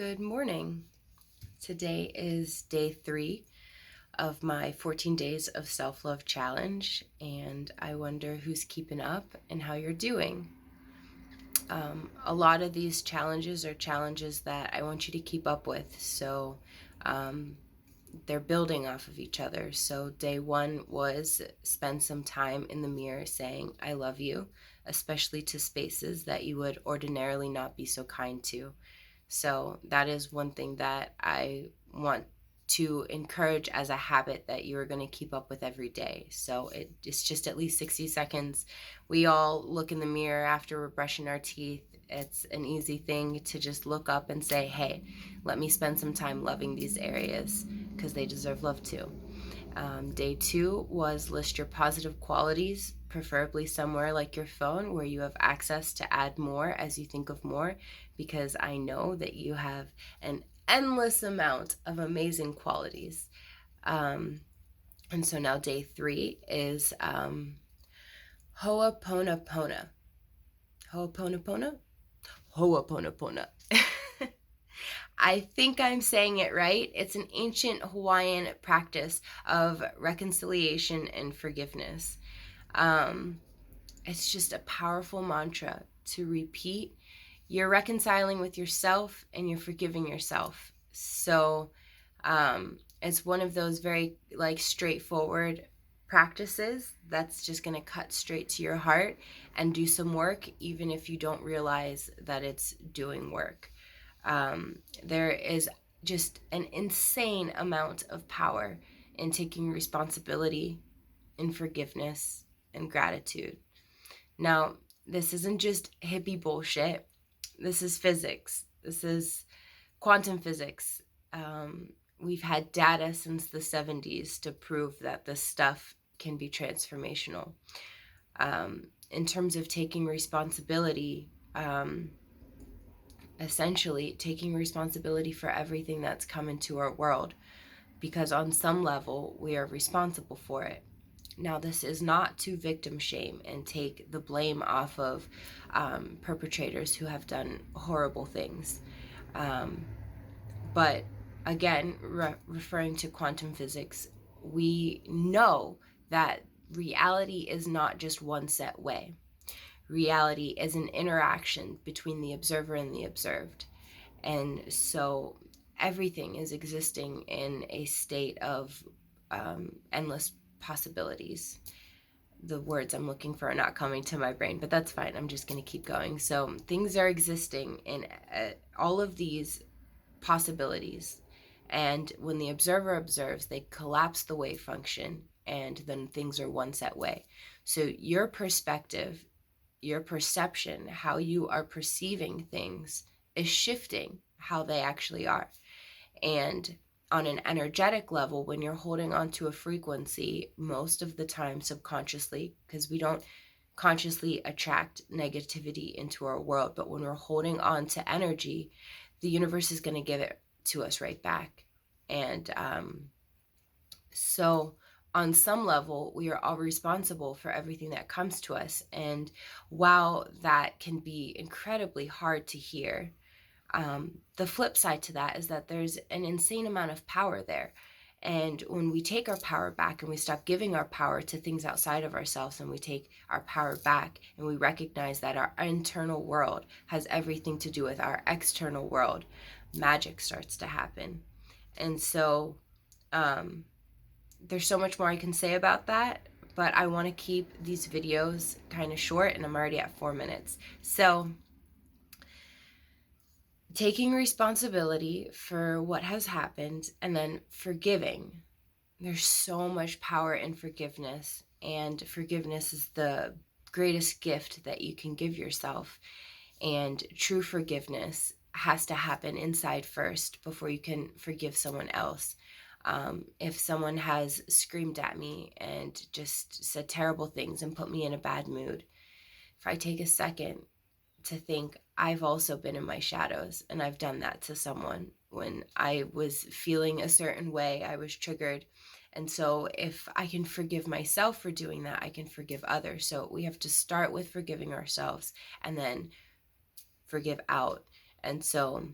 Good morning. Today is day 3 of my 14 days of self-love challenge, and I wonder who's keeping up and how you're doing. A lot of these challenges are challenges that I want you to keep up with, so they're building off of each other. So day 1 was spend some time in the mirror saying, I love you, especially to spaces that you would ordinarily not be so kind to. So that is one thing that I want to encourage as a habit that you're going to keep up with every day. So it's just at least 60 seconds. We all look in the mirror after we're brushing our teeth. It's an easy thing to just look up and say, hey, let me spend some time loving these areas because they deserve love too. Day 2 was list your positive qualities, preferably somewhere like your phone where you have access to add more as you think of more, because I know that you have an endless amount of amazing qualities. And so now day 3 is Ho'oponopono. Ho'oponopono? Ho'oponopono. I think I'm saying it right. It's an ancient Hawaiian practice of reconciliation and forgiveness. It's just a powerful mantra to repeat. You're reconciling with yourself and you're forgiving yourself. So it's one of those very straightforward practices that's just going to cut straight to your heart and do some work, even if you don't realize that it's doing work. There is just an insane amount of power in taking responsibility, in forgiveness, and gratitude. Now, this isn't just hippie bullshit. This is physics. This is quantum physics. We've had data since the 70s to prove that this stuff can be transformational. In terms of taking responsibility, essentially taking responsibility for everything that's come into our world, because on some level we are responsible for it. Now, this is not to victim shame and take the blame off of perpetrators who have done horrible things. But again, referring to quantum physics, we know that reality is not just one set way. Reality is an interaction between the observer and the observed. And so everything is existing in a state of endless possibilities. The words I'm looking for are not coming to my brain, but that's fine. I'm just going to keep going. So things are existing in all of these possibilities. And when the observer observes, they collapse the wave function, and then things are one set way. So your perspective, your perception, how you are perceiving things is shifting how they actually are. And on an energetic level, when you're holding on to a frequency, most of the time subconsciously, because we don't consciously attract negativity into our world, but when we're holding on to energy, the universe is going to give it to us right back. And so on some level, we are all responsible for everything that comes to us. And while that can be incredibly hard to hear, the flip side to that is that there's an insane amount of power there. And when we take our power back and we stop giving our power to things outside of ourselves, and we take our power back and we recognize that our internal world has everything to do with our external world, magic starts to happen. And so there's so much more I can say about that, but I want to keep these videos kind of short, and I'm already at 4 minutes. So taking responsibility for what has happened and then forgiving. There's so much power in forgiveness, and forgiveness is the greatest gift that you can give yourself. And true forgiveness has to happen inside first before you can forgive someone else. If someone has screamed at me and just said terrible things and put me in a bad mood, if I take a second to think, I've also been in my shadows, and I've done that to someone when I was feeling a certain way, I was triggered. And so if I can forgive myself for doing that, I can forgive others. So we have to start with forgiving ourselves and then forgive out. And so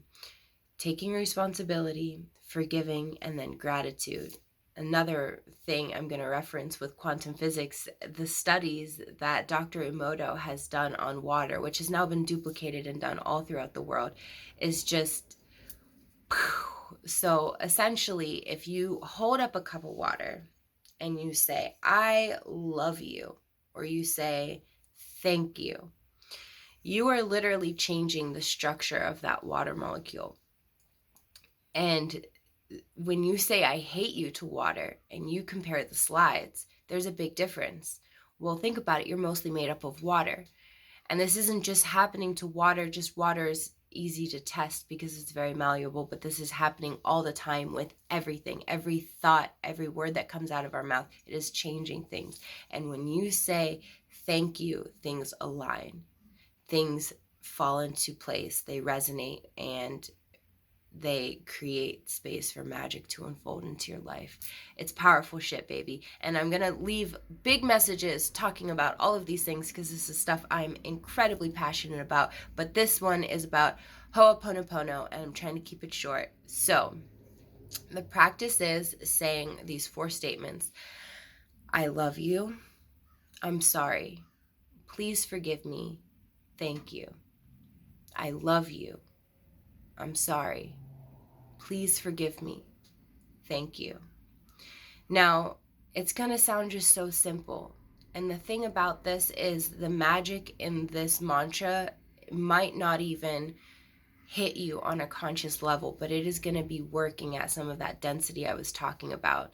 taking responsibility, forgiving, and then gratitude. Another thing I'm going to reference with quantum physics, the studies that Dr. Emoto has done on water, which has now been duplicated and done all throughout the world, is just... So essentially, if you hold up a cup of water and you say, I love you, or you say, thank you, you are literally changing the structure of that water molecule. And when you say, I hate you to water, and you compare the slides, there's a big difference. Well, think about it. You're mostly made up of water. And this isn't just happening to water. Just water is easy to test because it's very malleable, but this is happening all the time with everything. Every thought, every word that comes out of our mouth, it is changing things. And when you say thank you, things align. Things fall into place. They resonate, and they create space for magic to unfold into your life. It's powerful shit, baby. And I'm going to leave big messages talking about all of these things because this is stuff I'm incredibly passionate about. But this one is about Ho'oponopono, and I'm trying to keep it short. So the practice is saying these 4 statements. I love you. I'm sorry. Please forgive me. Thank you. I love you. I'm sorry. Please forgive me. Thank you. Now, it's going to sound just so simple. And the thing about this is the magic in this mantra might not even hit you on a conscious level, but it is going to be working at some of that density I was talking about.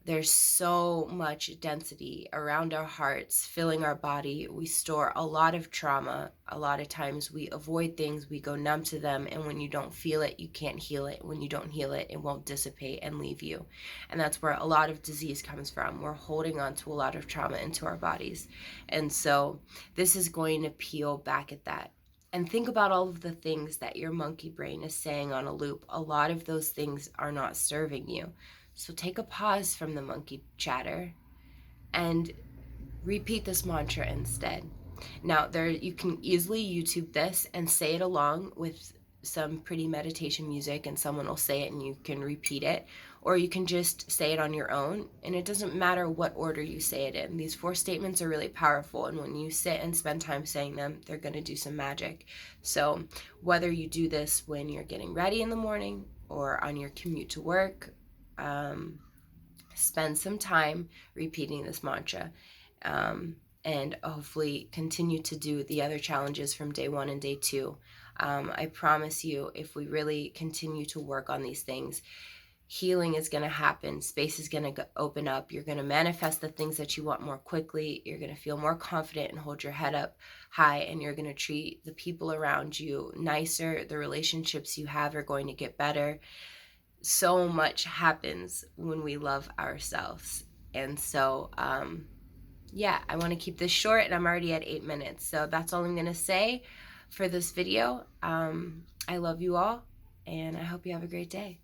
There's so much density around our hearts, filling our body. We store a lot of trauma. A lot of times we avoid things, we go numb to them, and when you don't feel it, you can't heal it. When you don't heal it, it won't dissipate and leave you. And that's where a lot of disease comes from. We're holding on to a lot of trauma into our bodies. And so this is going to peel back at that. And think about all of the things that your monkey brain is saying on a loop. A lot of those things are not serving you. So take a pause from the monkey chatter and repeat this mantra instead. Now, you can easily YouTube this and say it along with some pretty meditation music, and someone will say it and you can repeat it. Or you can just say it on your own, and it doesn't matter what order you say it in. These 4 statements are really powerful, and when you sit and spend time saying them, they're going to do some magic. So whether you do this when you're getting ready in the morning or on your commute to work, spend some time repeating this mantra, and hopefully continue to do the other challenges from day 1 and day 2. I promise you, if we really continue to work on these things, healing is going to happen. Space is going to open up. You're going to manifest the things that you want more quickly. You're going to feel more confident and hold your head up high, and you're going to treat the people around you nicer. The relationships you have are going to get better. So much happens when we love ourselves. And so, I want to keep this short, and I'm already at 8 minutes. So that's all I'm going to say for this video. I love you all, and I hope you have a great day.